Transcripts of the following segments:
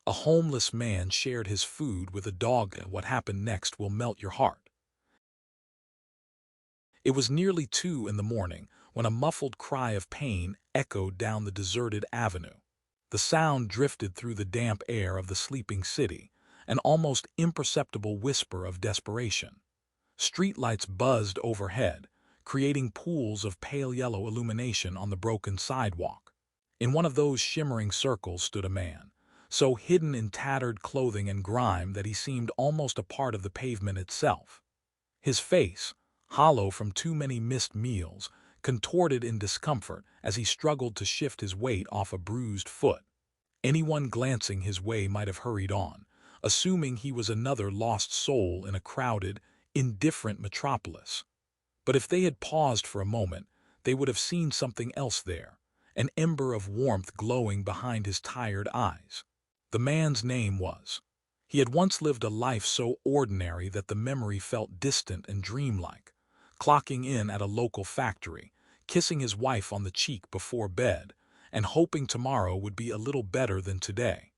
A homeless man shared his food with a dog. What happened next will melt your heart. It was nearly 2 in the morning when a muffled cry of pain echoed down the deserted avenue. The sound drifted through the damp air of the sleeping city, an almost imperceptible whisper of desperation. Streetlights buzzed overhead, creating pools of pale yellow illumination on the broken sidewalk. In one of those shimmering circles stood a man, so hidden in tattered clothing and grime that he seemed almost a part of the pavement itself. His face, hollow from too many missed meals, contorted in discomfort as he struggled to shift his weight off a bruised foot. Anyone glancing his way might have hurried on, assuming he was another lost soul in a crowded, indifferent metropolis. But if they had paused for a moment, they would have seen something else there, an ember of warmth glowing behind his tired eyes. The man's name was. He had once lived a life so ordinary that the memory felt distant and dreamlike, clocking in at a local factory, kissing his wife on the cheek before bed, and hoping tomorrow would be a little better than today.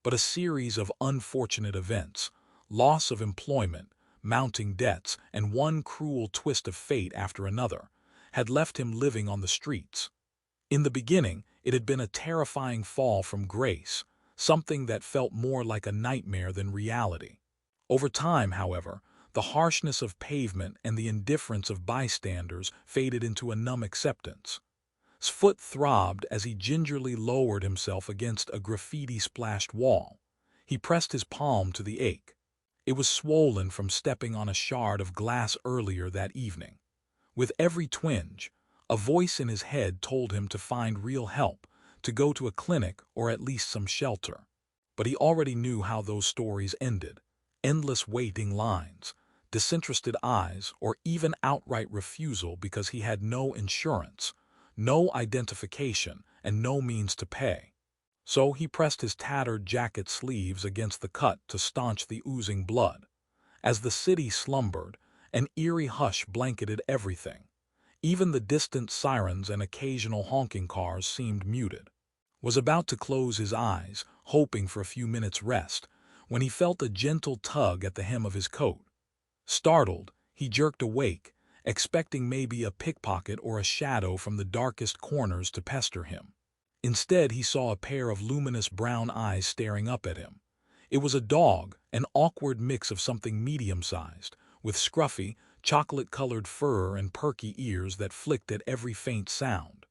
But a series of unfortunate events, loss of employment, mounting debts, and one cruel twist of fate after another, had left him living on the streets. In the beginning, it had been a terrifying fall from grace, something that felt more like a nightmare than reality. Over time, however, the harshness of pavement and the indifference of bystanders faded into a numb acceptance. His foot throbbed as he gingerly lowered himself against a graffiti-splashed wall. He pressed his palm to the ache. It was swollen from stepping on a shard of glass earlier that evening. With every twinge, a voice in his head told him to find real help, to go to a clinic or at least some shelter. But he already knew how those stories ended. Endless waiting lines, disinterested eyes, or even outright refusal because he had no insurance, no identification, and no means to pay. So he pressed his tattered jacket sleeves against the cut to staunch the oozing blood. As the city slumbered, an eerie hush blanketed everything. Even the distant sirens and occasional honking cars seemed muted. Was about to close his eyes, hoping for a few minutes' rest, when he felt a gentle tug at the hem of his coat. Startled, he jerked awake, expecting maybe a pickpocket or a shadow from the darkest corners to pester him. Instead, he saw a pair of luminous brown eyes staring up at him. It was a dog, an awkward mix of something medium-sized, with scruffy, chocolate-colored fur and perky ears that flicked at every faint sound.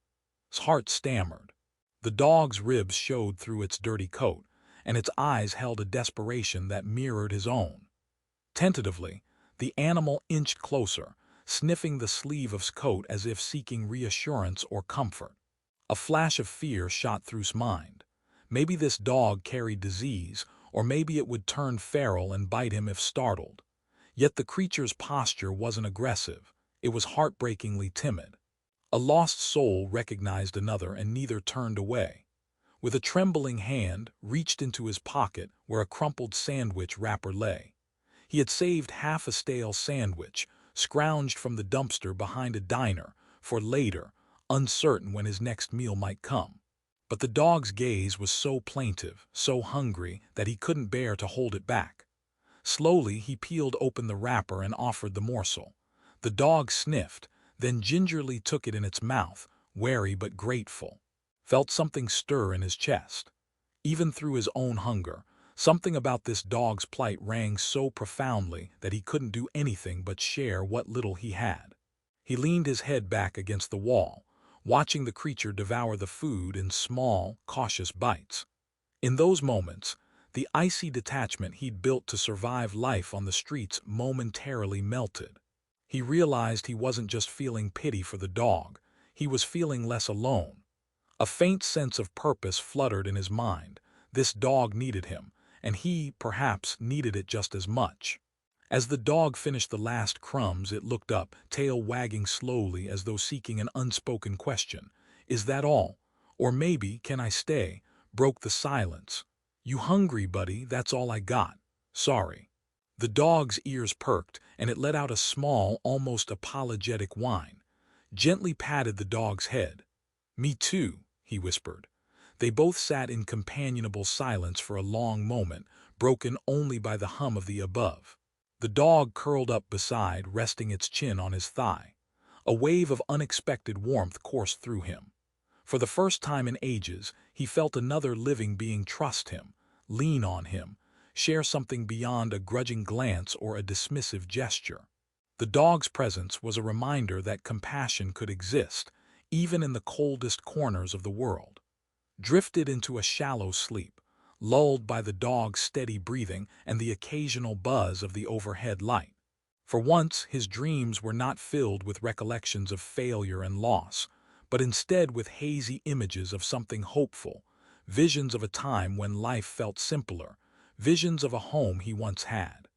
His heart stammered. The dog's ribs showed through its dirty coat, and its eyes held a desperation that mirrored his own. Tentatively, the animal inched closer, sniffing the sleeve of his coat as if seeking reassurance or comfort. A flash of fear shot through his mind. Maybe this dog carried disease, or maybe it would turn feral and bite him if startled. Yet the creature's posture wasn't aggressive, it was heartbreakingly timid. A lost soul recognized another and neither turned away. With a trembling hand, reached into his pocket where a crumpled sandwich wrapper lay. He had saved half a stale sandwich, scrounged from the dumpster behind a diner, for later, uncertain when his next meal might come. But the dog's gaze was so plaintive, so hungry, that he couldn't bear to hold it back. Slowly, he peeled open the wrapper and offered the morsel. The dog sniffed, then gingerly took it in its mouth, wary but grateful. Felt something stir in his chest. Even through his own hunger, something about this dog's plight rang so profoundly that he couldn't do anything but share what little he had. He leaned his head back against the wall, watching the creature devour the food in small, cautious bites. In those moments, the icy detachment he'd built to survive life on the streets momentarily melted. He realized he wasn't just feeling pity for the dog, he was feeling less alone. A faint sense of purpose fluttered in his mind. This dog needed him, and he, perhaps, needed it just as much. As the dog finished the last crumbs, it looked up, tail wagging slowly as though seeking an unspoken question. "Is that all? Or maybe, can I stay?" broke the silence. "You hungry, buddy? That's all I got. Sorry." The dog's ears perked, and it let out a small, almost apologetic whine. Gently patted the dog's head. "Me too," he whispered. They both sat in companionable silence for a long moment, broken only by the hum of the above. The dog curled up beside, resting its chin on his thigh. A wave of unexpected warmth coursed through him. For the first time in ages, he felt another living being trust him, lean on him, share something beyond a grudging glance or a dismissive gesture. The dog's presence was a reminder that compassion could exist, even in the coldest corners of the world. Drifted into a shallow sleep, lulled by the dog's steady breathing and the occasional buzz of the overhead light. For once, his dreams were not filled with recollections of failure and loss, but instead with hazy images of something hopeful, visions of a time when life felt simpler, visions of a home he once had.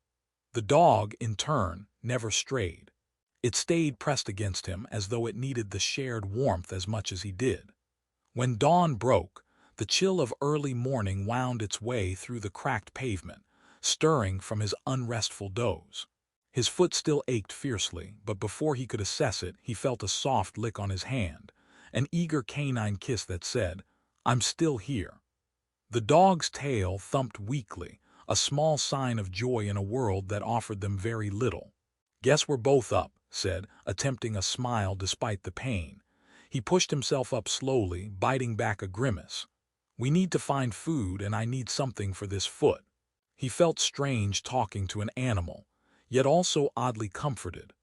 The dog, in turn, never strayed. It stayed pressed against him as though it needed the shared warmth as much as he did. When dawn broke, the chill of early morning wound its way through the cracked pavement, stirring from his unrestful doze. His foot still ached fiercely, but before he could assess it, he felt a soft lick on his hand, an eager canine kiss that said, "I'm still here." The dog's tail thumped weakly, a small sign of joy in a world that offered them very little. "Guess we're both up," said, attempting a smile despite the pain. He pushed himself up slowly, biting back a grimace. "We need to find food, and I need something for this foot." He felt strange talking to an animal, yet also oddly comforted.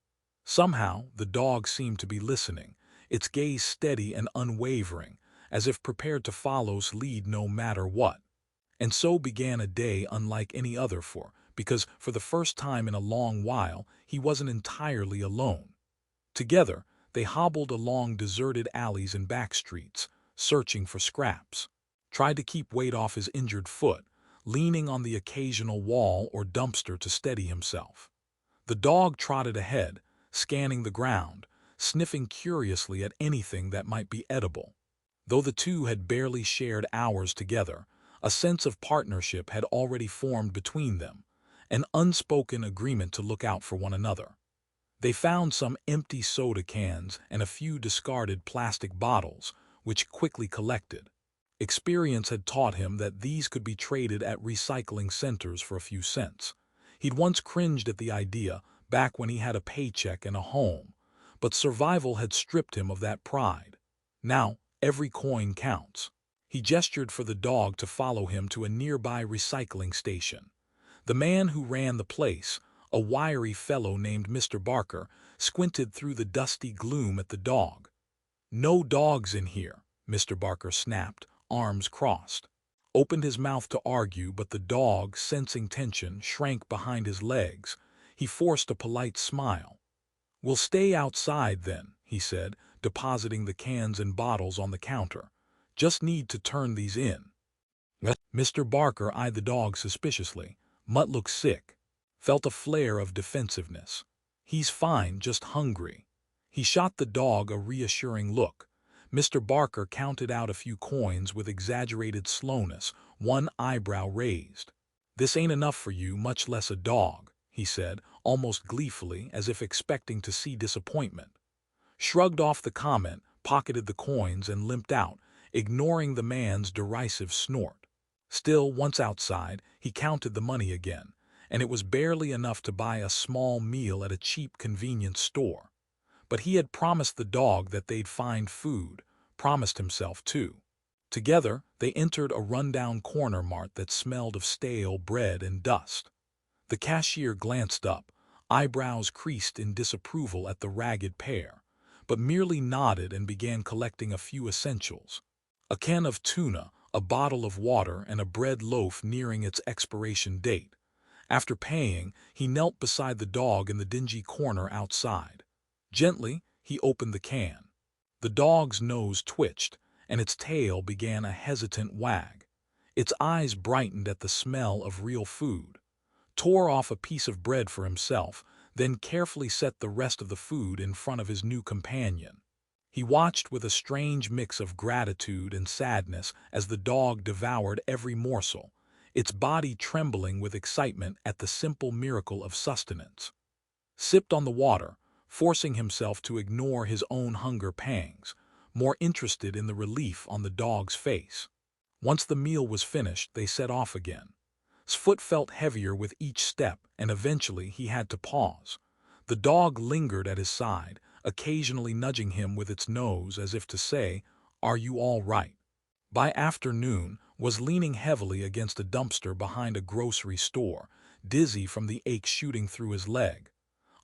Somehow, the dog seemed to be listening, its gaze steady and unwavering, as if prepared to follow's lead no matter what. And so began a day unlike any other because for the first time in a long while, he wasn't entirely alone. Together, they hobbled along deserted alleys and back streets, searching for scraps. Tried to keep weight off his injured foot, leaning on the occasional wall or dumpster to steady himself. The dog trotted ahead, scanning the ground, sniffing curiously at anything that might be edible. Though the two had barely shared hours together, a sense of partnership had already formed between them, an unspoken agreement to look out for one another. They found some empty soda cans and a few discarded plastic bottles, which quickly collected. Experience had taught him that these could be traded at recycling centers for a few cents. He'd once cringed at the idea, back when he had a paycheck and a home, but survival had stripped him of that pride. Now, every coin counts. He gestured for the dog to follow him to a nearby recycling station. The man who ran the place, a wiry fellow named Mr. Barker, squinted through the dusty gloom at the dog. "No dogs in here," Mr. Barker snapped, arms crossed. Opened his mouth to argue, but the dog, sensing tension, shrank behind his legs. He forced a polite smile. "We'll stay outside then," he said, depositing the cans and bottles on the counter. "Just need to turn these in." Mr. Barker eyed the dog suspiciously. "Mutt looks sick." Felt a flare of defensiveness. "He's fine, just hungry." He shot the dog a reassuring look. Mr. Barker counted out a few coins with exaggerated slowness, one eyebrow raised. "This ain't enough for you, much less a dog," he said, almost gleefully, as if expecting to see disappointment. Shrugged off the comment, pocketed the coins, and limped out, ignoring the man's derisive snort. Still, once outside, he counted the money again, and it was barely enough to buy a small meal at a cheap convenience store. But he had promised the dog that they'd find food, promised himself too. Together, they entered a rundown corner mart that smelled of stale bread and dust. The cashier glanced up, eyebrows creased in disapproval at the ragged pair, but merely nodded and began collecting a few essentials. A can of tuna, a bottle of water, and a bread loaf nearing its expiration date. After paying, he knelt beside the dog in the dingy corner outside. Gently, he opened the can. The dog's nose twitched, and its tail began a hesitant wag. Its eyes brightened at the smell of real food. Tore off a piece of bread for himself, then carefully set the rest of the food in front of his new companion. He watched with a strange mix of gratitude and sadness as the dog devoured every morsel, its body trembling with excitement at the simple miracle of sustenance. Sipped on the water, forcing himself to ignore his own hunger pangs, more interested in the relief on the dog's face. Once the meal was finished, they set off again. His foot felt heavier with each step, and eventually he had to pause. The dog lingered at his side, occasionally nudging him with its nose as if to say, "Are you all right?" By afternoon, was leaning heavily against a dumpster behind a grocery store, dizzy from the ache shooting through his leg.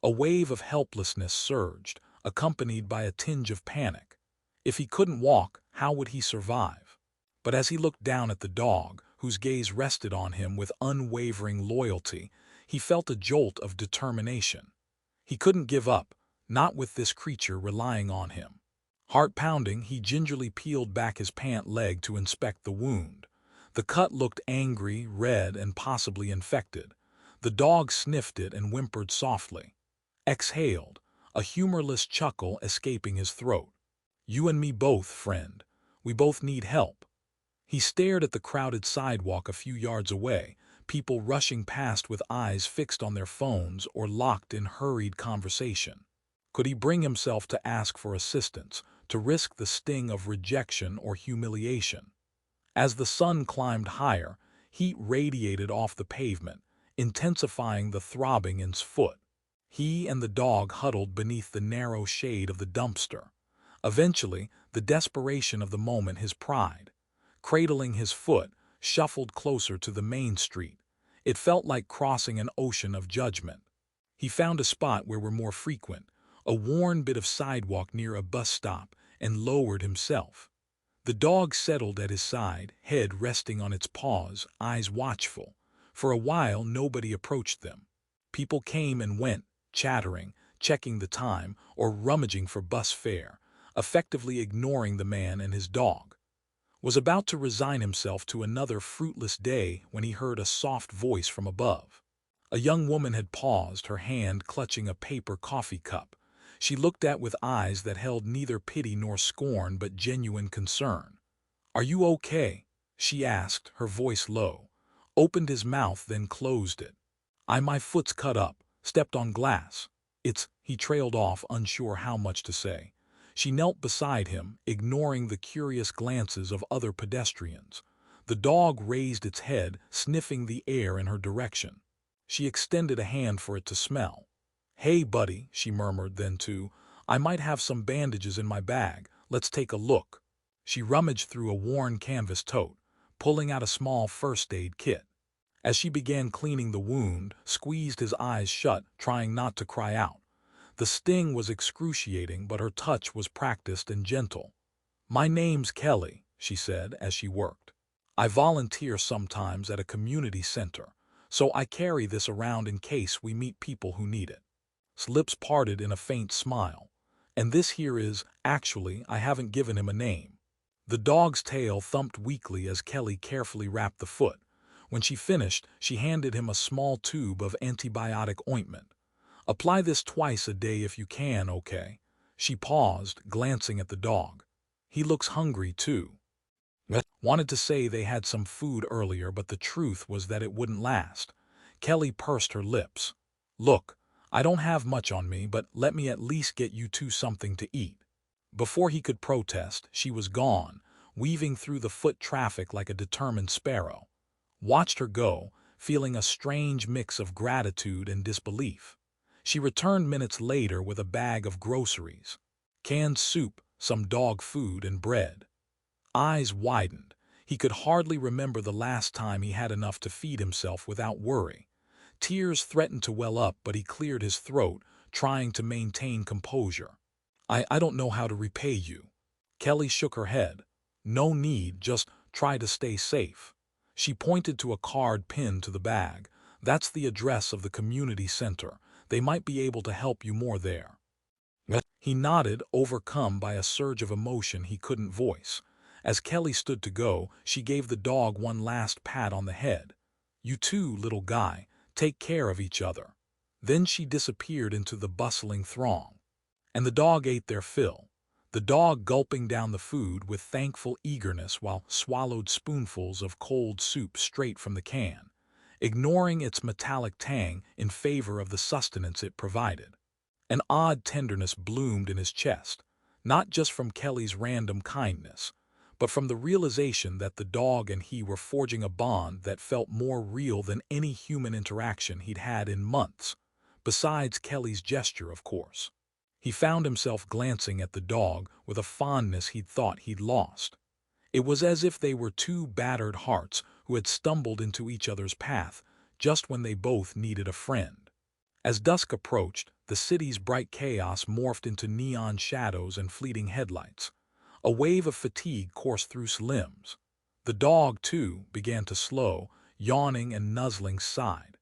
A wave of helplessness surged, accompanied by a tinge of panic. If he couldn't walk, how would he survive? But as he looked down at the dog, whose gaze rested on him with unwavering loyalty, he felt a jolt of determination. He couldn't give up, not with this creature relying on him. Heart pounding, he gingerly peeled back his pant leg to inspect the wound. The cut looked angry, red, and possibly infected. The dog sniffed it and whimpered softly. Exhaled, a humorless chuckle escaping his throat. "You and me both, friend. We both need help." He stared at the crowded sidewalk a few yards away, people rushing past with eyes fixed on their phones or locked in hurried conversation. Could he bring himself to ask for assistance, to risk the sting of rejection or humiliation? As the sun climbed higher, heat radiated off the pavement, intensifying the throbbing in his foot. He and the dog huddled beneath the narrow shade of the dumpster. Eventually, the desperation of the moment, his pride, cradling his foot, shuffled closer to the main street. It felt like crossing an ocean of judgment. He found a spot where were more frequent, a worn bit of sidewalk near a bus stop, and lowered himself. The dog settled at his side, head resting on its paws, eyes watchful. For a while nobody approached them. People came and went, chattering, checking the time, or rummaging for bus fare, effectively ignoring the man and his dog. Was about to resign himself to another fruitless day when he heard a soft voice from above. A young woman had paused, her hand clutching a paper coffee cup. She looked at with eyes that held neither pity nor scorn but genuine concern. "Are you okay?" she asked, her voice low. Opened his mouth, then closed it. My foot's cut up, stepped on glass. He trailed off, unsure how much to say. She knelt beside him, ignoring the curious glances of other pedestrians. The dog raised its head, sniffing the air in her direction. She extended a hand for it to smell. "Hey, buddy," she murmured then too, "I might have some bandages in my bag. Let's take a look." She rummaged through a worn canvas tote, pulling out a small first aid kit. As she began cleaning the wound, squeezed his eyes shut, trying not to cry out. The sting was excruciating, but her touch was practiced and gentle. "My name's Kelly," she said as she worked. "I volunteer sometimes at a community center, so I carry this around in case we meet people who need it." His lips parted in a faint smile. "And this here is, actually, I haven't given him a name." The dog's tail thumped weakly as Kelly carefully wrapped the foot. When she finished, she handed him a small tube of antibiotic ointment. "Apply this twice a day if you can, okay?" She paused, glancing at the dog. "He looks hungry, too." Wanted to say they had some food earlier, but the truth was that it wouldn't last. Kelly pursed her lips. "Look, I don't have much on me, but let me at least get you two something to eat." Before he could protest, she was gone, weaving through the foot traffic like a determined sparrow. Watched her go, feeling a strange mix of gratitude and disbelief. She returned minutes later with a bag of groceries. Canned soup, some dog food, and bread. Eyes widened. He could hardly remember the last time he had enough to feed himself without worry. Tears threatened to well up, but he cleared his throat, trying to maintain composure. I don't know how to repay you." Kelly shook her head. "No need, just try to stay safe." She pointed to a card pinned to the bag. "That's the address of the community center. They might be able to help you more there." He nodded, overcome by a surge of emotion he couldn't voice. As Kelly stood to go, she gave the dog one last pat on the head. "You too, little guy. Take care of each other." Then she disappeared into the bustling throng. And the dog ate their fill. The dog gulping down the food with thankful eagerness while swallowed spoonfuls of cold soup straight from the can, ignoring its metallic tang in favor of the sustenance it provided. An odd tenderness bloomed in his chest, not just from Kelly's random kindness, but from the realization that the dog and he were forging a bond that felt more real than any human interaction he'd had in months, besides Kelly's gesture, of course. He found himself glancing at the dog with a fondness he'd thought he'd lost. It was as if they were two battered hearts who had stumbled into each other's path just when they both needed a friend. As dusk approached, the city's bright chaos morphed into neon shadows and fleeting headlights. A wave of fatigue coursed through limbs. The dog, too, began to slow, yawning and nuzzling side.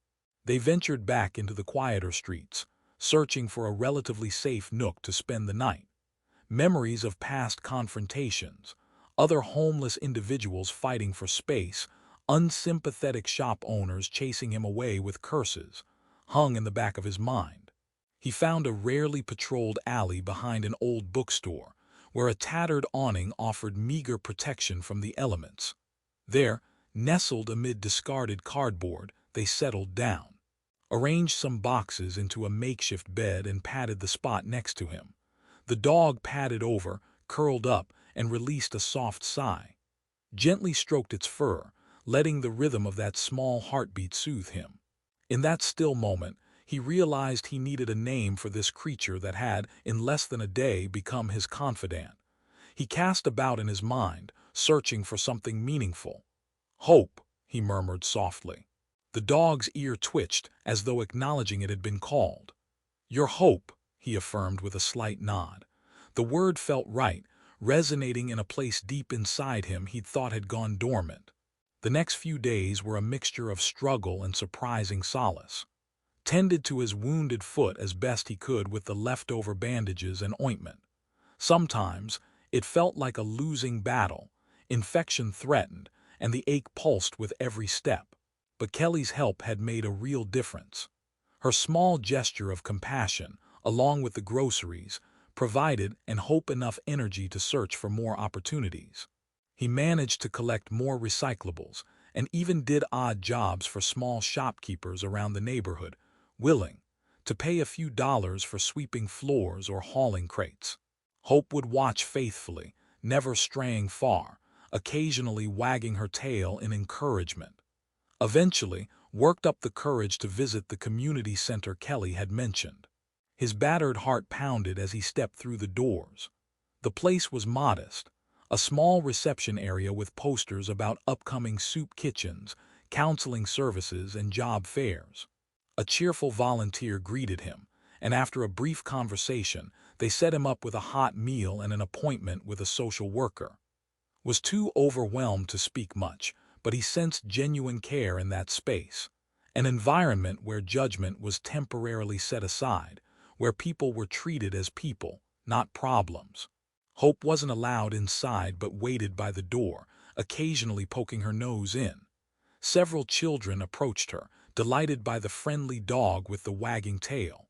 They ventured back into the quieter streets, searching for a relatively safe nook to spend the night. Memories of past confrontations, other homeless individuals fighting for space, unsympathetic shop owners chasing him away with curses, hung in the back of his mind. He found a rarely patrolled alley behind an old bookstore, where a tattered awning offered meager protection from the elements. There, nestled amid discarded cardboard, they settled down, arranged some boxes into a makeshift bed and patted the spot next to him. The dog padded over, curled up, and released a soft sigh. Gently stroked its fur, letting the rhythm of that small heartbeat soothe him. In that still moment, he realized he needed a name for this creature that had, in less than a day, become his confidant. He cast about in his mind, searching for something meaningful. "Hope," he murmured softly. The dog's ear twitched, as though acknowledging it had been called. "Your hope," he affirmed with a slight nod. The word felt right, resonating in a place deep inside him he'd thought had gone dormant. The next few days were a mixture of struggle and surprising solace. Tended to his wounded foot as best he could with the leftover bandages and ointment. Sometimes, it felt like a losing battle. Infection threatened, and the ache pulsed with every step. But Kelly's help had made a real difference. Her small gesture of compassion, along with the groceries, provided and Hope enough energy to search for more opportunities. He managed to collect more recyclables and even did odd jobs for small shopkeepers around the neighborhood, willing to pay a few dollars for sweeping floors or hauling crates. Hope would watch faithfully, never straying far, occasionally wagging her tail in encouragement. Eventually, worked up the courage to visit the community center Kelly had mentioned. His battered heart pounded as he stepped through the doors. The place was modest, a small reception area with posters about upcoming soup kitchens, counseling services, and job fairs. A cheerful volunteer greeted him, and after a brief conversation, they set him up with a hot meal and an appointment with a social worker. Was too overwhelmed to speak much, but he sensed genuine care in that space, an environment where judgment was temporarily set aside, where people were treated as people, not problems. Hope wasn't allowed inside but waited by the door, occasionally poking her nose in. Several children approached her, delighted by the friendly dog with the wagging tail.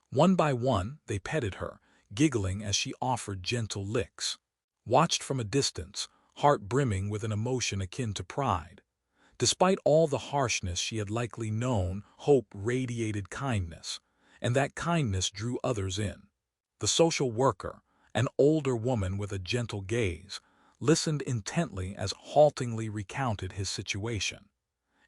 One by one, they petted her, giggling as she offered gentle licks. Watched from a distance, heart brimming with an emotion akin to pride. Despite all the harshness she had likely known, Hope radiated kindness, and that kindness drew others in. The social worker, an older woman with a gentle gaze, listened intently as haltingly recounted his situation.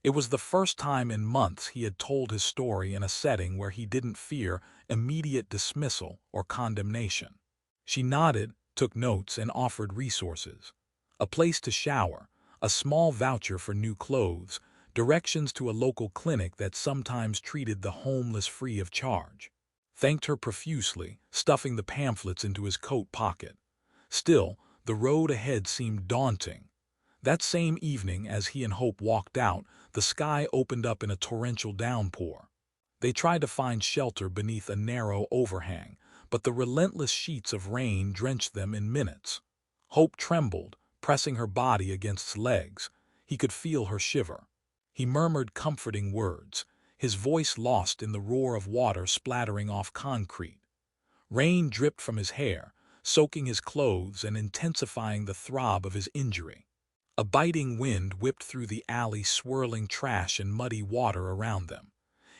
It was the first time in months he had told his story in a setting where he didn't fear immediate dismissal or condemnation. She nodded, took notes, and offered resources. A place to shower, a small voucher for new clothes, directions to a local clinic that sometimes treated the homeless free of charge. Thanked her profusely, stuffing the pamphlets into his coat pocket. Still, the road ahead seemed daunting. That same evening, as he and Hope walked out, the sky opened up in a torrential downpour. They tried to find shelter beneath a narrow overhang, but the relentless sheets of rain drenched them in minutes. Hope trembled, pressing her body against his legs. He could feel her shiver. He murmured comforting words, his voice lost in the roar of water splattering off concrete. Rain dripped from his hair, soaking his clothes and intensifying the throb of his injury. A biting wind whipped through the alley, swirling trash and muddy water around them.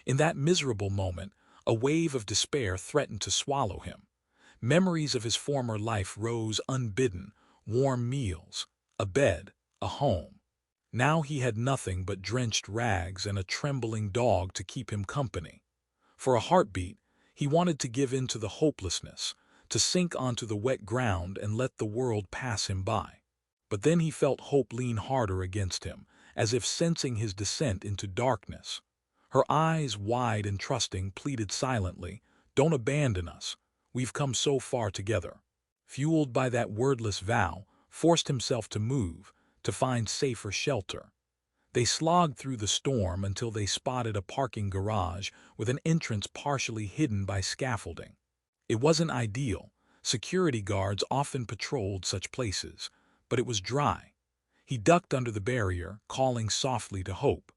In that miserable moment, a wave of despair threatened to swallow him. Memories of his former life rose unbidden: warm meals, a bed, a home. Now he had nothing but drenched rags and a trembling dog to keep him company. For a heartbeat, he wanted to give in to the hopelessness, to sink onto the wet ground and let the world pass him by. But then he felt hope lean harder against him, as if sensing his descent into darkness. Her eyes, wide and trusting, pleaded silently, "Don't abandon us. We've come so far together." Fueled by that wordless vow, forced himself to move, to find safer shelter. They slogged through the storm until they spotted a parking garage with an entrance partially hidden by scaffolding. It wasn't ideal. Security guards often patrolled such places, but it was dry. He ducked under the barrier, calling softly to Hope.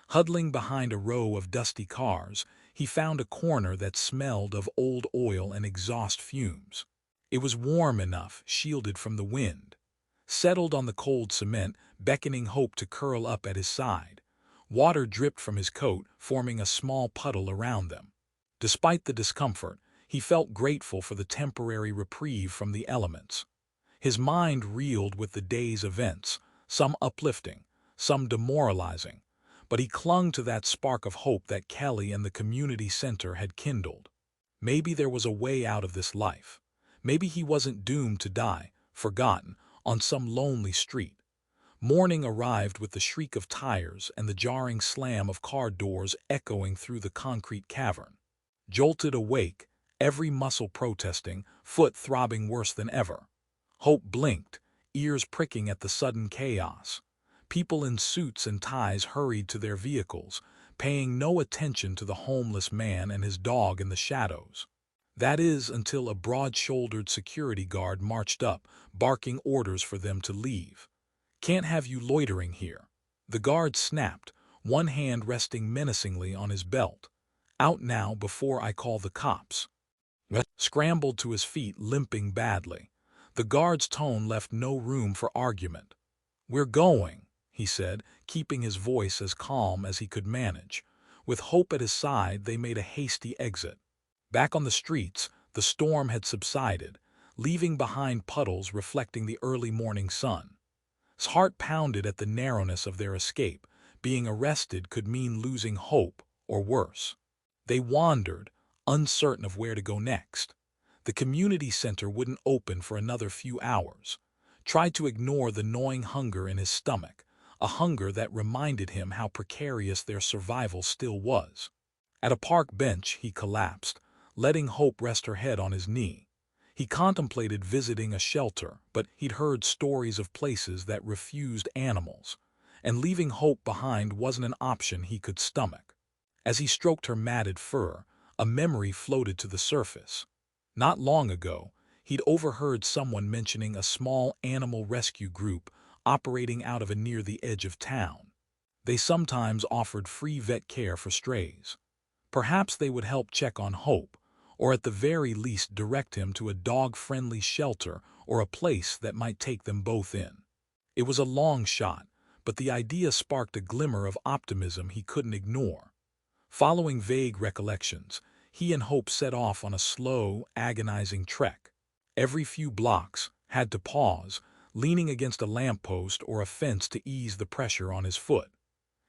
Huddling behind a row of dusty cars, he found a corner that smelled of old oil and exhaust fumes. It was warm enough, shielded from the wind. Settled on the cold cement, beckoning Hope to curl up at his side. Water dripped from his coat, forming a small puddle around them. Despite the discomfort, he felt grateful for the temporary reprieve from the elements. His mind reeled with the day's events, some uplifting, some demoralizing, but he clung to that spark of hope that Kelly and the community center had kindled. Maybe there was a way out of this life. Maybe he wasn't doomed to die, forgotten, on some lonely street. Morning arrived with the shriek of tires and the jarring slam of car doors echoing through the concrete cavern. Jolted awake, every muscle protesting, foot throbbing worse than ever. Hope blinked, ears pricking at the sudden chaos. People in suits and ties hurried to their vehicles, paying no attention to the homeless man and his dog in the shadows. That is, until a broad-shouldered security guard marched up, barking orders for them to leave. "Can't have you loitering here." The guard snapped, one hand resting menacingly on his belt. "Out now before I call the cops." Scrambled to his feet, limping badly. The guard's tone left no room for argument. "We're going," he said, keeping his voice as calm as he could manage. With Hope at his side, they made a hasty exit. Back on the streets, the storm had subsided, leaving behind puddles reflecting the early morning sun. His heart pounded at the narrowness of their escape. Being arrested could mean losing hope, or worse. They wandered, uncertain of where to go next. The community center wouldn't open for another few hours. Tried to ignore the gnawing hunger in his stomach, a hunger that reminded him how precarious their survival still was. At a park bench, he collapsed, letting Hope rest her head on his knee. He contemplated visiting a shelter, but he'd heard stories of places that refused animals, and leaving Hope behind wasn't an option he could stomach. As he stroked her matted fur, a memory floated to the surface. Not long ago, he'd overheard someone mentioning a small animal rescue group operating out of a near the edge of town. They sometimes offered free vet care for strays. Perhaps they would help check on Hope, or at the very least direct him to a dog-friendly shelter or a place that might take them both in. It was a long shot, but the idea sparked a glimmer of optimism he couldn't ignore. Following vague recollections, he and Hope set off on a slow, agonizing trek. Every few blocks, had to pause, leaning against a lamppost or a fence to ease the pressure on his foot.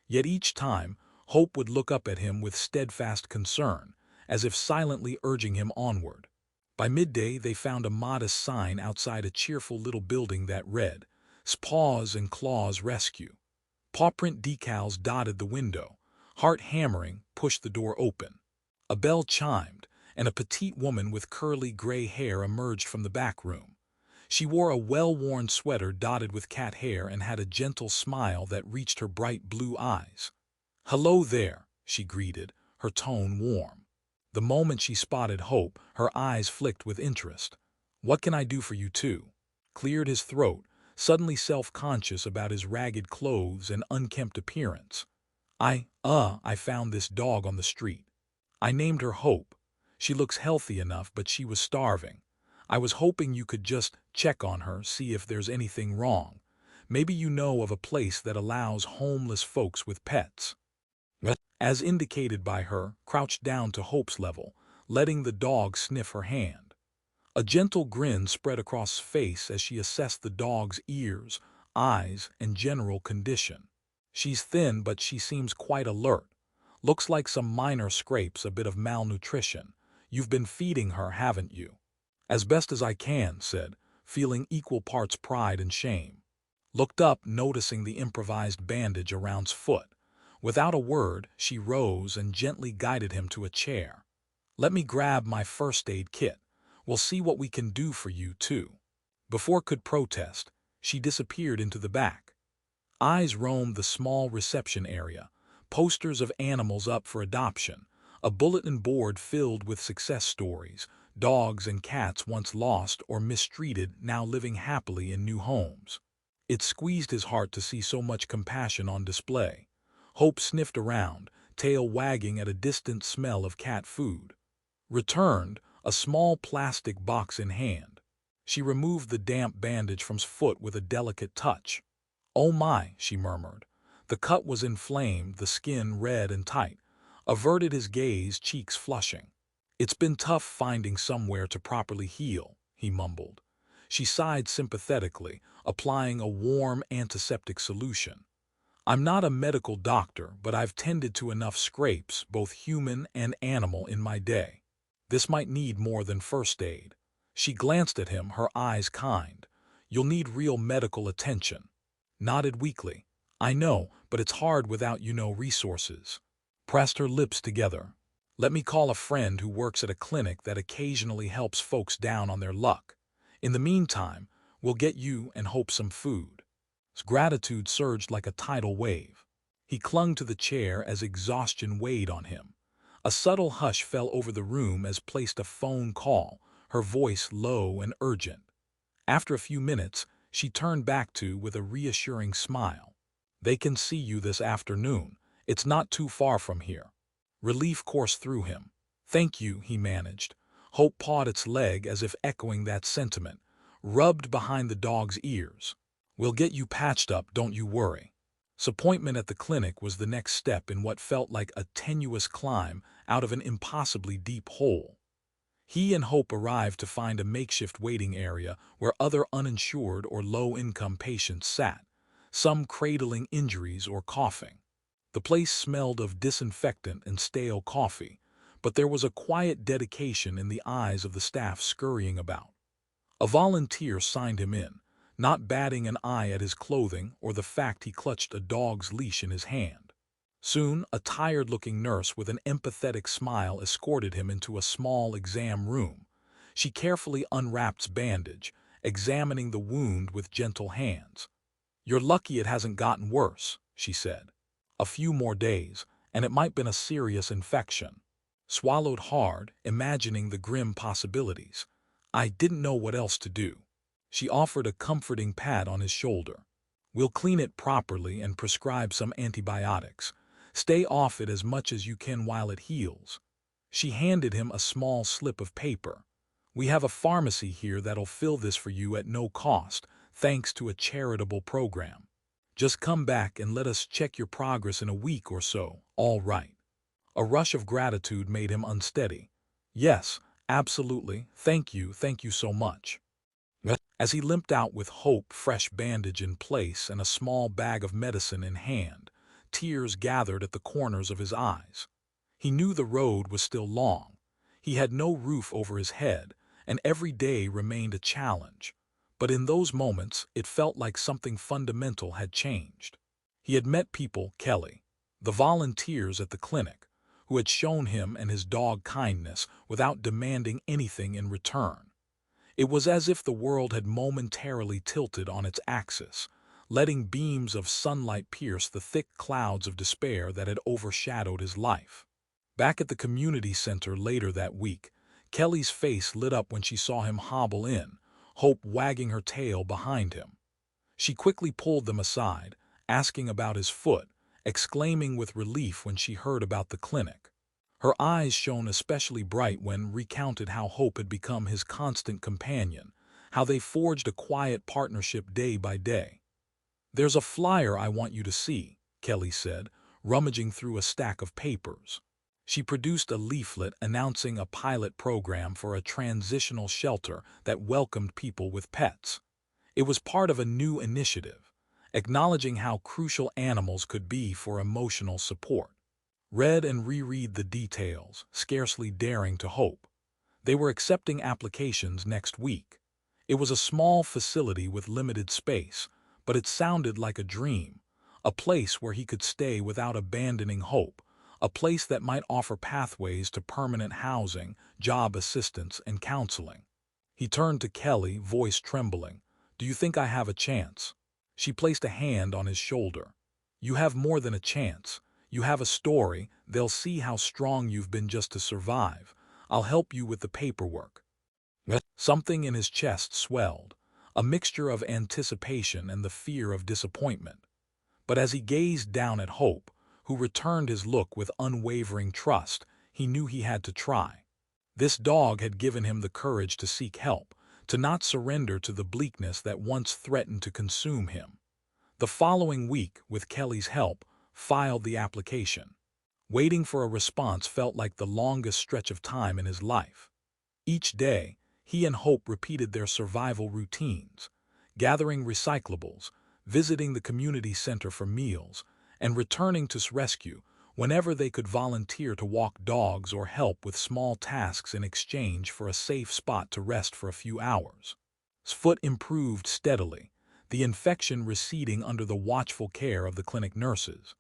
Yet each time, Hope would look up at him with steadfast concern, as if silently urging him onward. By midday, they found a modest sign outside a cheerful little building that read, "Paws and Claws Rescue." Pawprint decals dotted the window. Heart hammering, pushed the door open. A bell chimed, and a petite woman with curly gray hair emerged from the back room. She wore a well-worn sweater dotted with cat hair and had a gentle smile that reached her bright blue eyes. "Hello there," she greeted, her tone warm. The moment she spotted Hope, her eyes flicked with interest. "What can I do for you two?" Cleared his throat, suddenly self-conscious about his ragged clothes and unkempt appearance. I found this dog on the street. I named her Hope. She looks healthy enough, but she was starving. I was hoping you could just check on her, see if there's anything wrong. Maybe you know of a place that allows homeless folks with pets." As indicated by her, crouched down to Hope's level, letting the dog sniff her hand. A gentle grin spread across his face as she assessed the dog's ears, eyes, and general condition. She's thin, but she seems quite alert. Looks like some minor scrapes, a bit of malnutrition. You've been feeding her, haven't you? As best as I can, said, feeling equal parts pride and shame. Looked up, noticing the improvised bandage around his foot. Without a word, she rose and gently guided him to a chair. Let me grab my first aid kit. We'll see what we can do for you, too. Before could protest, she disappeared into the back. Eyes roamed the small reception area, posters of animals up for adoption, a bulletin board filled with success stories, dogs and cats once lost or mistreated now living happily in new homes. It squeezed his heart to see so much compassion on display. Hope sniffed around, tail wagging at a distant smell of cat food. Returned, a small plastic box in hand. She removed the damp bandage from his foot with a delicate touch. "Oh my," she murmured. The cut was inflamed, the skin red and tight. Averted his gaze, cheeks flushing. "It's been tough finding somewhere to properly heal," he mumbled. She sighed sympathetically, applying a warm antiseptic solution. "I'm not a medical doctor, but I've tended to enough scrapes, both human and animal, in my day. This might need more than first aid." She glanced at him, her eyes kind. "You'll need real medical attention." Nodded weakly. "I know, but it's hard without, resources." Pressed her lips together. "Let me call a friend who works at a clinic that occasionally helps folks down on their luck. In the meantime, we'll get you and Hope some food." His gratitude surged like a tidal wave. He clung to the chair as exhaustion weighed on him. A subtle hush fell over the room as placed a phone call, her voice low and urgent. After a few minutes, she turned back with a reassuring smile. "They can see you this afternoon. It's not too far from here." Relief coursed through him. "Thank you," he managed. Hope pawed its leg as if echoing that sentiment, rubbed behind the dog's ears. "We'll get you patched up, don't you worry." His appointment at the clinic was the next step in what felt like a tenuous climb out of an impossibly deep hole. He and Hope arrived to find a makeshift waiting area where other uninsured or low-income patients sat, some cradling injuries or coughing. The place smelled of disinfectant and stale coffee, but there was a quiet dedication in the eyes of the staff scurrying about. A volunteer signed him in, not batting an eye at his clothing or the fact he clutched a dog's leash in his hand. Soon, a tired-looking nurse with an empathetic smile escorted him into a small exam room. She carefully unwrapped his bandage, examining the wound with gentle hands. "You're lucky it hasn't gotten worse," she said. "A few more days, and it might been a serious infection." Swallowed hard, imagining the grim possibilities. "I didn't know what else to do." She offered a comforting pat on his shoulder. "We'll clean it properly and prescribe some antibiotics. Stay off it as much as you can while it heals." She handed him a small slip of paper. "We have a pharmacy here that'll fill this for you at no cost, thanks to a charitable program. Just come back and let us check your progress in a week or so, all right?" A rush of gratitude made him unsteady. "Yes, absolutely, thank you so much." As he limped out with Hope, fresh bandage in place and a small bag of medicine in hand, tears gathered at the corners of his eyes. He knew the road was still long. He had no roof over his head, and every day remained a challenge. But in those moments, it felt like something fundamental had changed. He had met people, Kelly, the volunteers at the clinic, who had shown him and his dog kindness without demanding anything in return. It was as if the world had momentarily tilted on its axis, letting beams of sunlight pierce the thick clouds of despair that had overshadowed his life. Back at the community center later that week, Kelly's face lit up when she saw him hobble in, Hope wagging her tail behind him. She quickly pulled them aside, asking about his foot, exclaiming with relief when she heard about the clinic. Her eyes shone especially bright when recounted how Hope had become his constant companion, how they forged a quiet partnership day by day. "There's a flyer I want you to see," Kelly said, rummaging through a stack of papers. She produced a leaflet announcing a pilot program for a transitional shelter that welcomed people with pets. It was part of a new initiative, acknowledging how crucial animals could be for emotional support. Read and reread the details, scarcely daring to hope. They were accepting applications next week. It was a small facility with limited space, but it sounded like a dream, a place where he could stay without abandoning hope, a place that might offer pathways to permanent housing, job assistance, and counseling. He turned to Kelly, voice trembling. "Do you think I have a chance?" She placed a hand on his shoulder. "You have more than a chance. You have a story. They'll see how strong you've been just to survive. I'll help you with the paperwork." Something in his chest swelled, a mixture of anticipation and the fear of disappointment. But as he gazed down at Hope, who returned his look with unwavering trust, he knew he had to try. This dog had given him the courage to seek help, to not surrender to the bleakness that once threatened to consume him. The following week, with Kelly's help, filed the application. Waiting for a response felt like the longest stretch of time in his life. Each day, he and Hope repeated their survival routines, gathering recyclables, visiting the community center for meals, and returning to rescue whenever they could volunteer to walk dogs or help with small tasks in exchange for a safe spot to rest for a few hours. His foot improved steadily, the infection receding under the watchful care of the clinic nurses.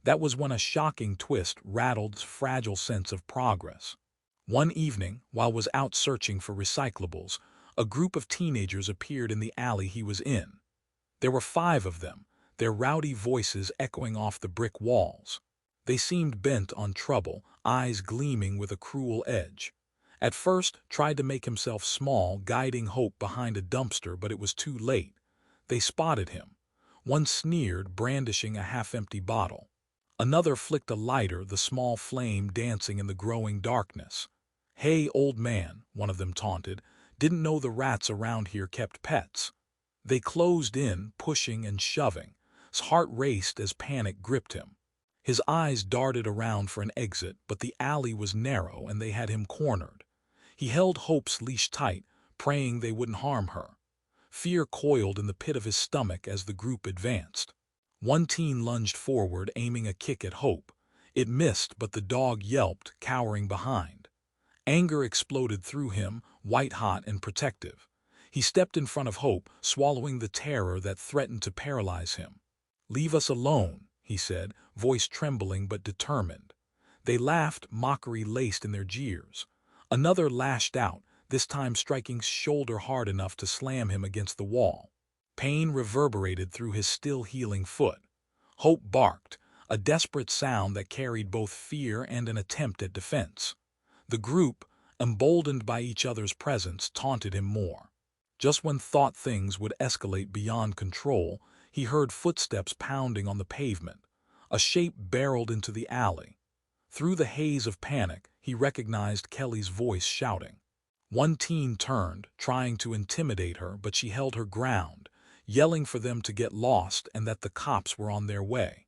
That was when a shocking twist rattled his fragile sense of progress. One evening, while was out searching for recyclables, a group of teenagers appeared in the alley he was in. There were 5 of them, their rowdy voices echoing off the brick walls. They seemed bent on trouble, eyes gleaming with a cruel edge. At first, tried to make himself small, guiding Hope behind a dumpster, but it was too late. They spotted him. One sneered, brandishing a half-empty bottle. Another flicked a lighter, the small flame dancing in the growing darkness. "Hey, old man," one of them taunted, "didn't know the rats around here kept pets." They closed in, pushing and shoving. His heart raced as panic gripped him. His eyes darted around for an exit, but the alley was narrow and they had him cornered. He held Hope's leash tight, praying they wouldn't harm her. Fear coiled in the pit of his stomach as the group advanced. One teen lunged forward, aiming a kick at Hope. It missed, but the dog yelped, cowering behind. Anger exploded through him, white-hot and protective. He stepped in front of Hope, swallowing the terror that threatened to paralyze him. "Leave us alone," he said, voice trembling but determined. They laughed, mockery laced in their jeers. Another lashed out, this time striking his shoulder hard enough to slam him against the wall. Pain reverberated through his still-healing foot. Hope barked, a desperate sound that carried both fear and an attempt at defense. The group, emboldened by each other's presence, taunted him more. Just when thought things would escalate beyond control, he heard footsteps pounding on the pavement. A shape barreled into the alley. Through the haze of panic, he recognized Kelly's voice shouting. One teen turned, trying to intimidate her, but she held her ground, yelling for them to get lost and that the cops were on their way.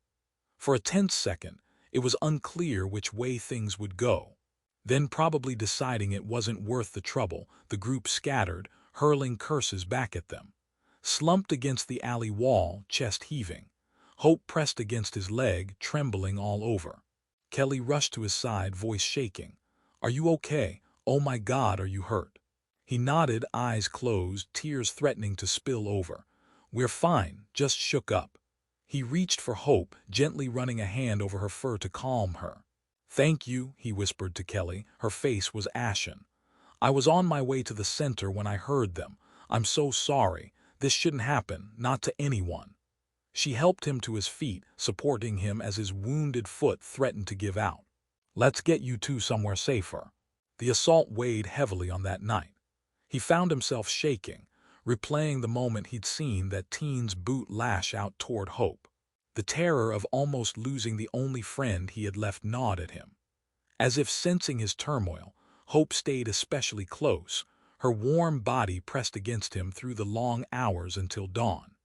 For a tense second, it was unclear which way things would go. Then, probably deciding it wasn't worth the trouble, the group scattered, hurling curses back at them. Slumped against the alley wall, chest heaving. Hope pressed against his leg, trembling all over. Kelly rushed to his side, voice shaking. "Are you okay? Oh my God, are you hurt?" He nodded, eyes closed, tears threatening to spill over. "We're fine, just shook up." He reached for Hope, gently running a hand over her fur to calm her. "Thank you," he whispered to Kelly. Her face was ashen. "I was on my way to the center when I heard them. I'm so sorry. This shouldn't happen, not to anyone." She helped him to his feet, supporting him as his wounded foot threatened to give out. "Let's get you two somewhere safer." The assault weighed heavily on that night. He found himself shaking, replaying the moment he'd seen that teen's boot lash out toward Hope. The terror of almost losing the only friend he had left gnawed at him. As if sensing his turmoil, Hope stayed especially close, her warm body pressed against him through the long hours until dawn.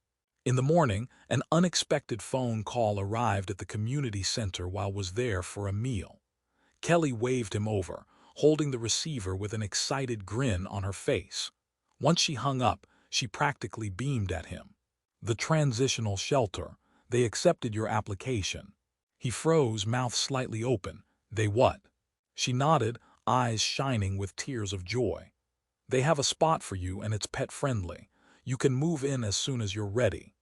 In the morning, an unexpected phone call arrived at the community center while was there for a meal. Kelly waved him over, holding the receiver with an excited grin on her face. Once she hung up, she practically beamed at him. The transitional shelter. They accepted your application. He froze, mouth slightly open. They what? She nodded, eyes shining with tears of joy. They have a spot for you and it's pet-friendly. You can move in as soon as you're ready.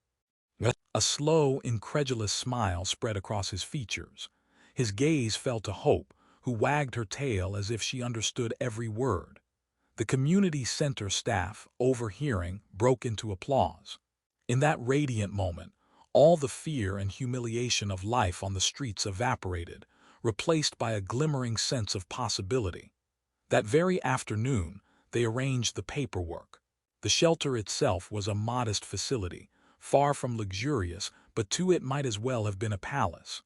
A slow, incredulous smile spread across his features. His gaze fell to Hope, who wagged her tail as if she understood every word. The community center staff, overhearing, broke into applause. In that radiant moment, all the fear and humiliation of life on the streets evaporated, replaced by a glimmering sense of possibility. That very afternoon, they arranged the paperwork. The shelter itself was a modest facility, far from luxurious, but to it might as well have been a palace.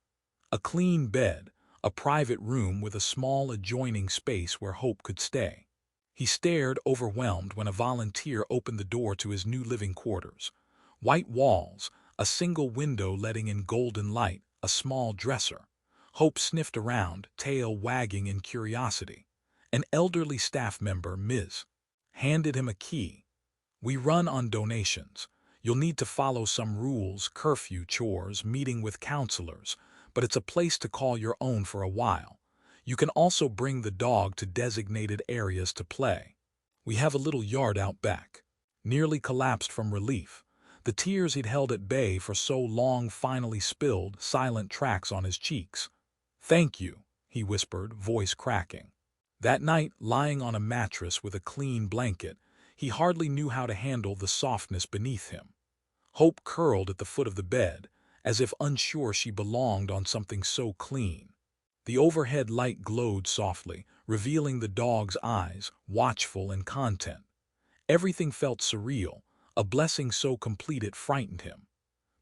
A clean bed, a private room with a small adjoining space where Hope could stay. He stared, overwhelmed, when a volunteer opened the door to his new living quarters. White walls, a single window letting in golden light, a small dresser. Hope sniffed around, tail wagging in curiosity. An elderly staff member, Ms., handed him a key. "We run on donations. You'll need to follow some rules, curfew, chores, meeting with counselors, but it's a place to call your own for a while. You can also bring the dog to designated areas to play. We have a little yard out back." Nearly collapsed from relief. The tears he'd held at bay for so long finally spilled, silent tracks on his cheeks. "Thank you," he whispered, voice cracking. That night, lying on a mattress with a clean blanket, he hardly knew how to handle the softness beneath him. Hope curled at the foot of the bed, as if unsure she belonged on something so clean. The overhead light glowed softly, revealing the dog's eyes, watchful and content. Everything felt surreal, a blessing so complete it frightened him.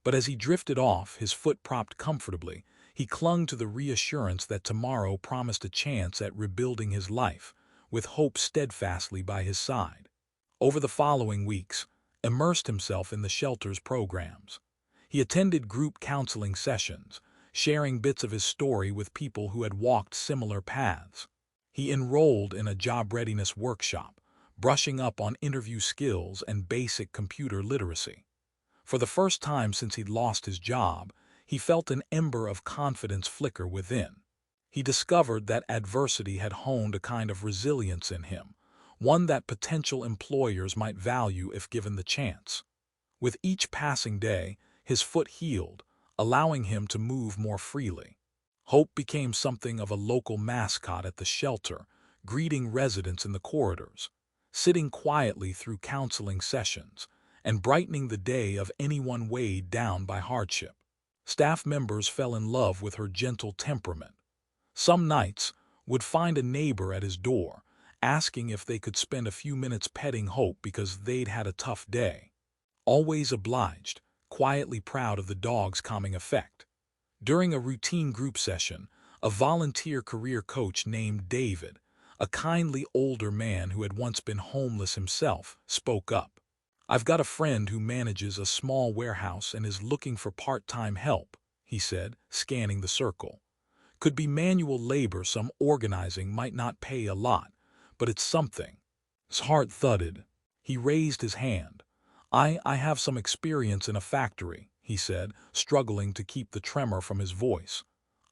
But as he drifted off, his foot propped comfortably, he clung to the reassurance that tomorrow promised a chance at rebuilding his life, with Hope steadfastly by his side. Over the following weeks, immersed himself in the shelter's programs. He attended group counseling sessions, sharing bits of his story with people who had walked similar paths. He enrolled in a job readiness workshop, brushing up on interview skills and basic computer literacy. For the first time since he'd lost his job, he felt an ember of confidence flicker within. He discovered that adversity had honed a kind of resilience in him, one that potential employers might value if given the chance. With each passing day, his foot healed, allowing him to move more freely. Hope became something of a local mascot at the shelter, greeting residents in the corridors, sitting quietly through counseling sessions, and brightening the day of anyone weighed down by hardship. Staff members fell in love with her gentle temperament. Some nights would find a neighbor at his door, asking if they could spend a few minutes petting Hope because they'd had a tough day. Always obliged, quietly proud of the dog's calming effect. During a routine group session, a volunteer career coach named David, a kindly older man who had once been homeless himself, spoke up. "I've got a friend who manages a small warehouse and is looking for part-time help," he said, scanning the circle. "Could be manual labor, some organizing, might not pay a lot, but it's something." His heart thudded. He raised his hand. I have some experience in a factory," he said, struggling to keep the tremor from his voice.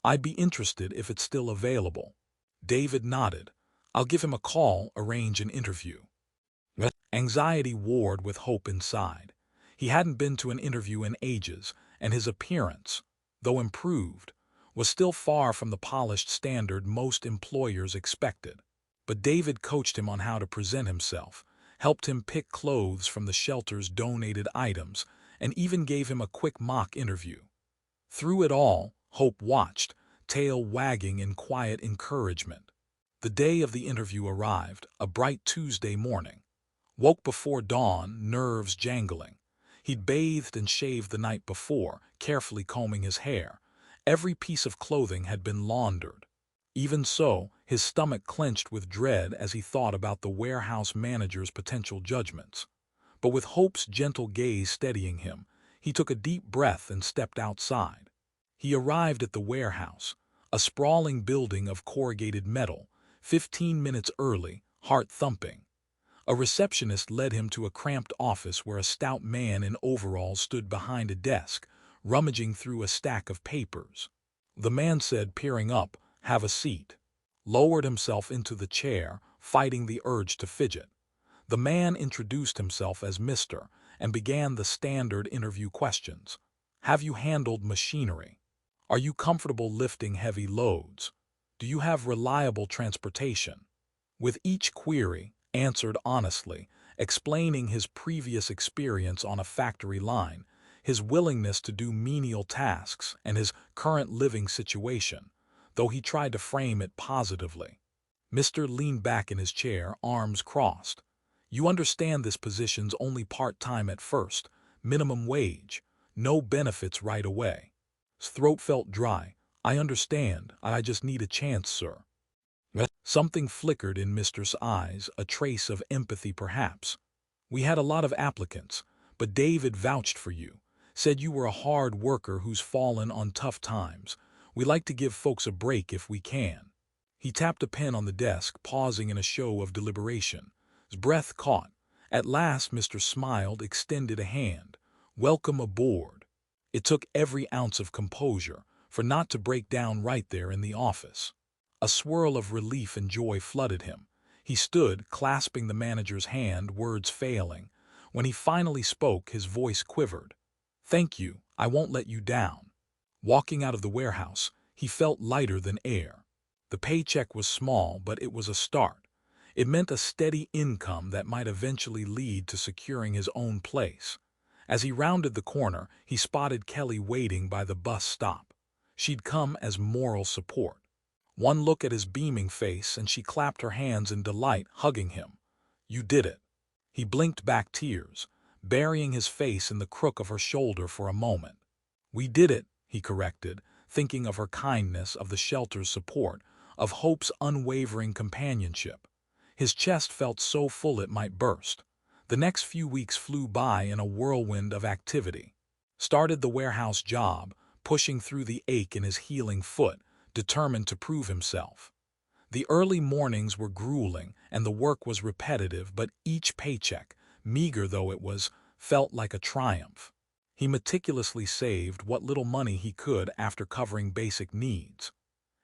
"I'd be interested if it's still available." David nodded. "I'll give him a call, arrange an interview." Anxiety warred with hope inside. He hadn't been to an interview in ages, and his appearance, though improved, was still far from the polished standard most employers expected. But David coached him on how to present himself, helped him pick clothes from the shelter's donated items, and even gave him a quick mock interview. Through it all, Hope watched, tail wagging in quiet encouragement. The day of the interview arrived, a bright Tuesday morning. Woke before dawn, nerves jangling. He'd bathed and shaved the night before, carefully combing his hair. Every piece of clothing had been laundered. Even so, his stomach clenched with dread as he thought about the warehouse manager's potential judgments. But with Hope's gentle gaze steadying him, he took a deep breath and stepped outside. He arrived at the warehouse, a sprawling building of corrugated metal, 15 minutes early, heart thumping. A receptionist led him to a cramped office where a stout man in overalls stood behind a desk, rummaging through a stack of papers. The man said, peering up, "Have a seat," lowered himself into the chair, fighting the urge to fidget. The man introduced himself as Mr. and began the standard interview questions. Have you handled machinery? Are you comfortable lifting heavy loads? Do you have reliable transportation? With each query, answered honestly, explaining his previous experience on a factory line, his willingness to do menial tasks, and his current living situation, though he tried to frame it positively. Mr. leaned back in his chair, arms crossed. You understand this position's only part-time at first, minimum wage, no benefits right away. His throat felt dry. I understand, I just need a chance, sir. Something flickered in Mr.'s eyes, a trace of empathy perhaps. We had a lot of applicants, but David vouched for you, said you were a hard worker who's fallen on tough times. We like to give folks a break if we can. He tapped a pen on the desk, pausing in a show of deliberation. His breath caught. At last Mr. smiled, extended a hand. Welcome aboard. It took every ounce of composure for not to break down right there in the office. A swirl of relief and joy flooded him. He stood, clasping the manager's hand, words failing. When he finally spoke, his voice quivered. Thank you, I won't let you down. Walking out of the warehouse, he felt lighter than air. The paycheck was small, but it was a start. It meant a steady income that might eventually lead to securing his own place. As he rounded the corner, he spotted Kelly waiting by the bus stop. She'd come as moral support. One look at his beaming face, and she clapped her hands in delight, hugging him. You did it. He blinked back tears, burying his face in the crook of her shoulder for a moment. We did it, he corrected, thinking of her kindness, of the shelter's support, of Hope's unwavering companionship. His chest felt so full it might burst. The next few weeks flew by in a whirlwind of activity. Started the warehouse job, pushing through the ache in his healing foot, determined to prove himself. The early mornings were grueling and the work was repetitive, but each paycheck, meager though it was, felt like a triumph. He meticulously saved what little money he could after covering basic needs.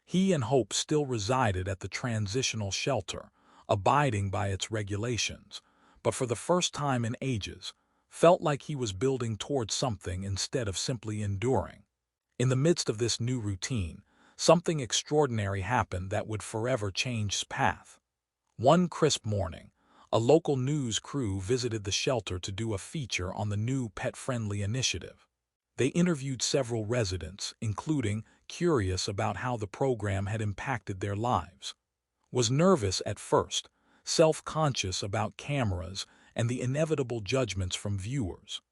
He and Hope still resided at the transitional shelter, abiding by its regulations, but for the first time in ages, felt like he was building towards something instead of simply enduring. In the midst of this new routine, something extraordinary happened that would forever change his path. One crisp morning, a local news crew visited the shelter to do a feature on the new pet-friendly initiative. They interviewed several residents, including curious about how the program had impacted their lives. Was nervous at first, self-conscious about cameras and the inevitable judgments from viewers.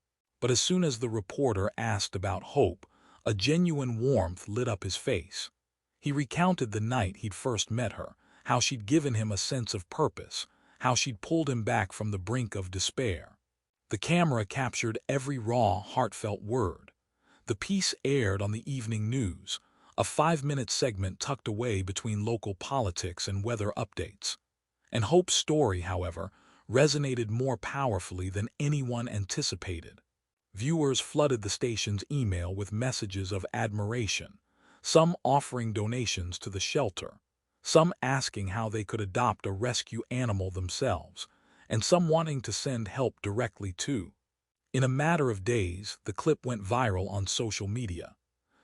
But as soon as the reporter asked about Hope, a genuine warmth lit up his face. He recounted the night he'd first met her, how she'd given him a sense of purpose, how she'd pulled him back from the brink of despair. The camera captured every raw, heartfelt word. The piece aired on the evening news, a 5-minute segment tucked away between local politics and weather updates. And Hope's story, however, resonated more powerfully than anyone anticipated. Viewers flooded the station's email with messages of admiration, some offering donations to the shelter, some asking how they could adopt a rescue animal themselves, and some wanting to send help directly to. In a matter of days, the clip went viral on social media.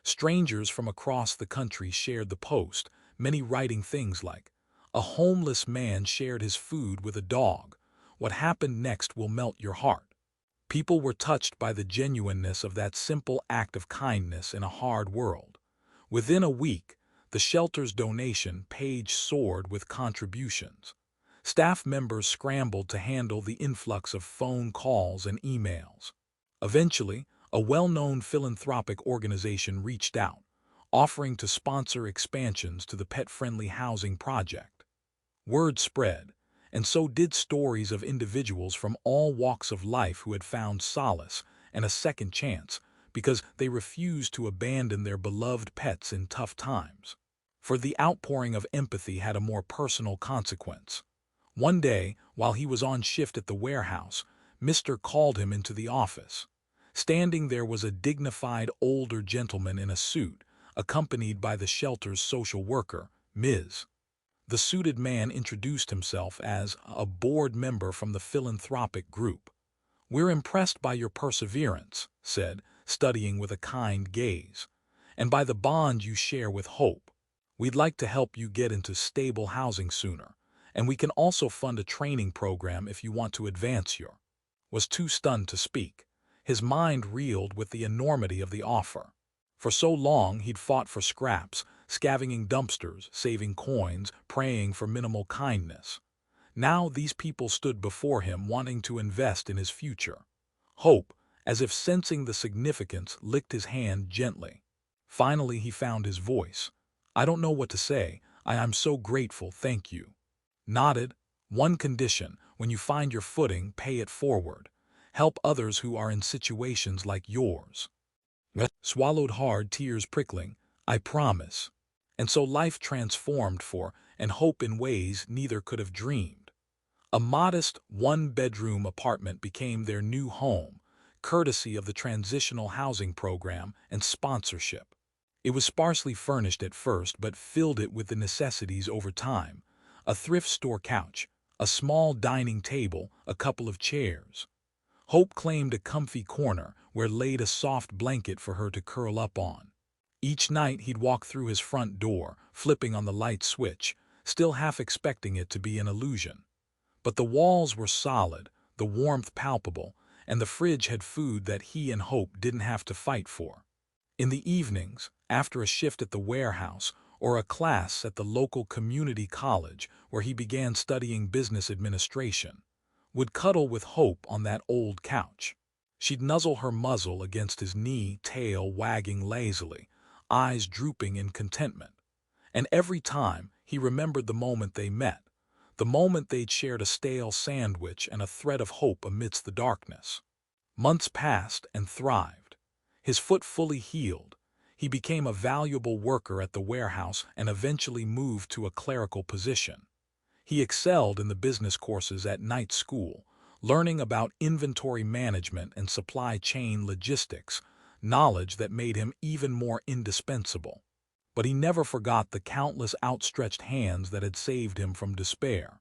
Strangers from across the country shared the post, many writing things like, "A homeless man shared his food with a dog. What happened next will melt your heart." People were touched by the genuineness of that simple act of kindness in a hard world. Within a week, the shelter's donation page soared with contributions. Staff members scrambled to handle the influx of phone calls and emails. Eventually, a well-known philanthropic organization reached out, offering to sponsor expansions to the pet-friendly housing project. Word spread, and so did stories of individuals from all walks of life who had found solace and a second chance because they refused to abandon their beloved pets in tough times. For the outpouring of empathy had a more personal consequence. One day, while he was on shift at the warehouse, Mr. called him into the office. Standing there was a dignified older gentleman in a suit, accompanied by the shelter's social worker, Ms. The suited man introduced himself as a board member from the philanthropic group. "We're impressed by your perseverance," said, studying with a kind gaze, "and by the bond you share with hope. We'd like to help you get into stable housing sooner, and we can also fund a training program if you want to advance your—" Was too stunned to speak. His mind reeled with the enormity of the offer. For so long he'd fought for scraps, scavenging dumpsters, saving coins, praying for minimal kindness. Now these people stood before him wanting to invest in his future. Hope, as if sensing the significance, licked his hand gently. Finally he found his voice. "I don't know what to say. I'm so grateful, thank you." Nodded. "One condition, when you find your footing, pay it forward. Help others who are in situations like yours." Swallowed hard, tears prickling. "I promise." And so life transformed for and Hope in ways neither could have dreamed. A modest one-bedroom apartment became their new home, courtesy of the Transitional Housing Program and sponsorship. It was sparsely furnished at first but filled it with the necessities over time: a thrift store couch, a small dining table, a couple of chairs. Hope claimed a comfy corner where laid a soft blanket for her to curl up on. Each night he'd walk through his front door, flipping on the light switch, still half expecting it to be an illusion. But the walls were solid, the warmth palpable, and the fridge had food that he and Hope didn't have to fight for. In the evenings, after a shift at the warehouse or a class at the local community college where he began studying business administration, would cuddle with Hope on that old couch. She'd nuzzle her muzzle against his knee, tail wagging lazily, eyes drooping in contentment. And every time he remembered the moment they met, the moment they'd shared a stale sandwich and a thread of hope amidst the darkness. Months passed and thrived. His foot fully healed. He became a valuable worker at the warehouse and eventually moved to a clerical position. He excelled in the business courses at night school, learning about inventory management and supply chain logistics, knowledge that made him even more indispensable. But he never forgot the countless outstretched hands that had saved him from despair.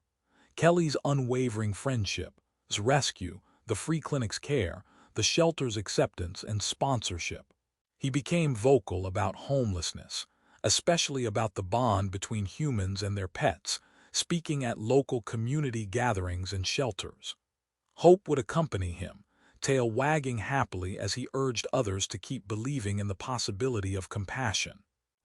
Kelly's unwavering friendship, his rescue, the free clinic's care, the shelter's acceptance and sponsorship. He became vocal about homelessness, especially about the bond between humans and their pets, speaking at local community gatherings and shelters. Hope would accompany him, tail wagging happily as he urged others to keep believing in the possibility of compassion.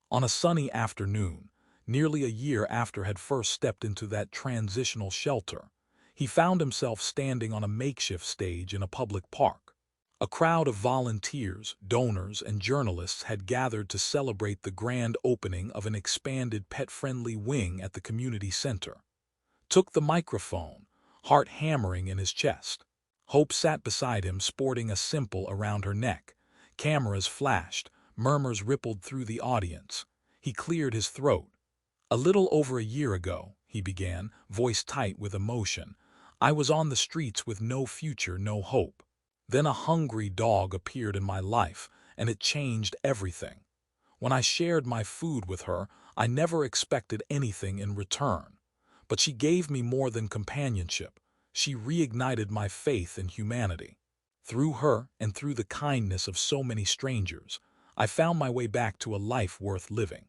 On a sunny afternoon, nearly a year after had first stepped into that transitional shelter, he found himself standing on a makeshift stage in a public park. A crowd of volunteers, donors, and journalists had gathered to celebrate the grand opening of an expanded pet-friendly wing at the community center. Took the microphone, heart hammering in his chest. Hope sat beside him, sporting a simple around her neck. Cameras flashed, murmurs rippled through the audience. He cleared his throat. "A little over a year ago," he began, voice tight with emotion, "I was on the streets with no future, no hope. Then a hungry dog appeared in my life, and it changed everything. When I shared my food with her, I never expected anything in return. But she gave me more than companionship. She reignited my faith in humanity. Through her, and through the kindness of so many strangers, I found my way back to a life worth living."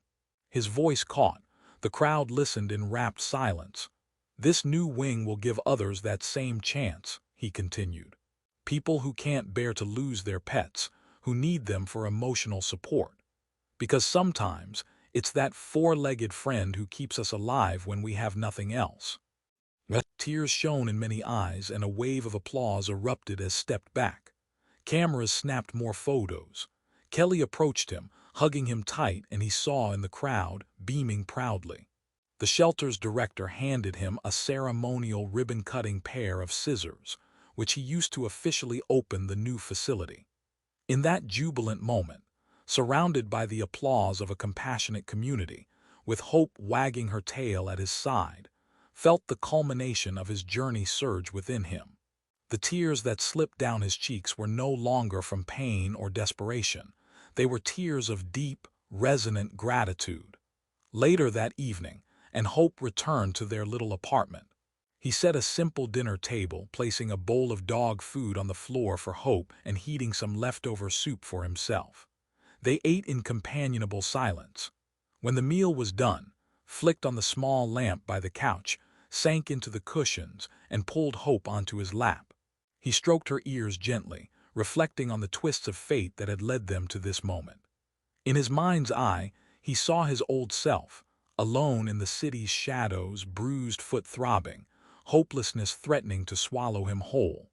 His voice caught. The crowd listened in rapt silence. "This new wing will give others that same chance," he continued. "People who can't bear to lose their pets, who need them for emotional support. Because sometimes it's that four-legged friend who keeps us alive when we have nothing else." Tears shone in many eyes and a wave of applause erupted as stepped back. Cameras snapped more photos. Kelly approached him, hugging him tight, and he saw in the crowd, beaming proudly. The shelter's director handed him a ceremonial ribbon-cutting pair of scissors, which he used to officially open the new facility. In that jubilant moment, surrounded by the applause of a compassionate community, with Hope wagging her tail at his side, felt the culmination of his journey surge within him. The tears that slipped down his cheeks were no longer from pain or desperation. They were tears of deep, resonant gratitude. Later that evening, and Hope returned to their little apartment. He set a simple dinner table, placing a bowl of dog food on the floor for Hope and heating some leftover soup for himself. They ate in companionable silence. When the meal was done, flicked on the small lamp by the couch, sank into the cushions, and pulled Hope onto his lap. He stroked her ears gently, reflecting on the twists of fate that had led them to this moment. In his mind's eye, he saw his old self, alone in the city's shadows, bruised foot throbbing, hopelessness threatening to swallow him whole.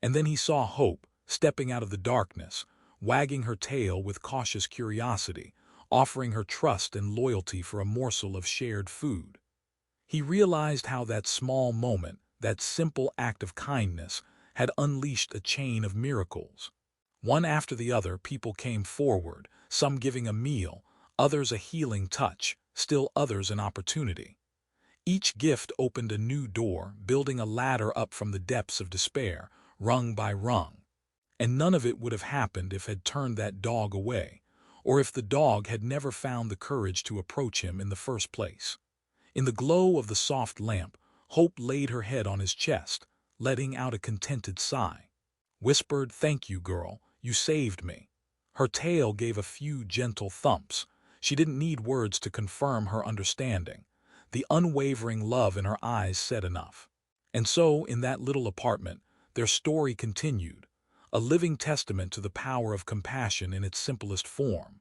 And then he saw Hope, stepping out of the darkness, wagging her tail with cautious curiosity, offering her trust and loyalty for a morsel of shared food. He realized how that small moment, that simple act of kindness, had unleashed a chain of miracles. One after the other, people came forward, some giving a meal, others a healing touch, still others an opportunity. Each gift opened a new door, building a ladder up from the depths of despair, rung by rung. And none of it would have happened if had turned that dog away, or if the dog had never found the courage to approach him in the first place. In the glow of the soft lamp, Hope laid her head on his chest, letting out a contented sigh. Whispered, "Thank you, girl, you saved me." Her tail gave a few gentle thumps. She didn't need words to confirm her understanding. The unwavering love in her eyes said enough. And so, in that little apartment, their story continued, a living testament to the power of compassion in its simplest form.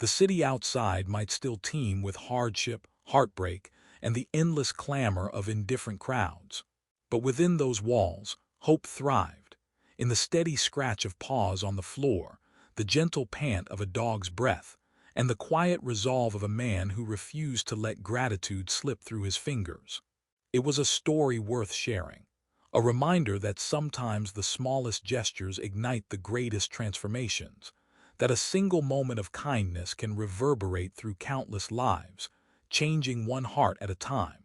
The city outside might still teem with hardship, heartbreak, and the endless clamor of indifferent crowds. But within those walls, hope thrived. In the steady scratch of paws on the floor, the gentle pant of a dog's breath, and the quiet resolve of a man who refused to let gratitude slip through his fingers. It was a story worth sharing, a reminder that sometimes the smallest gestures ignite the greatest transformations, that a single moment of kindness can reverberate through countless lives, changing one heart at a time.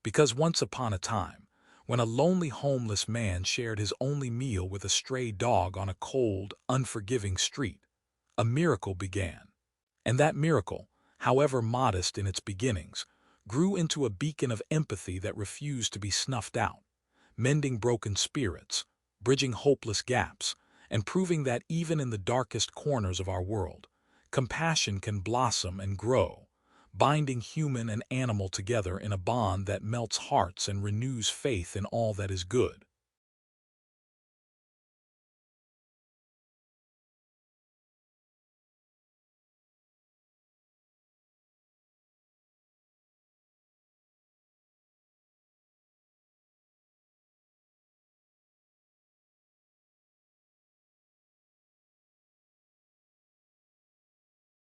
Because once upon a time, when a lonely homeless man shared his only meal with a stray dog on a cold, unforgiving street, a miracle began. And that miracle, however modest in its beginnings, grew into a beacon of empathy that refused to be snuffed out, mending broken spirits, bridging hopeless gaps, and proving that even in the darkest corners of our world, compassion can blossom and grow, binding human and animal together in a bond that melts hearts and renews faith in all that is good.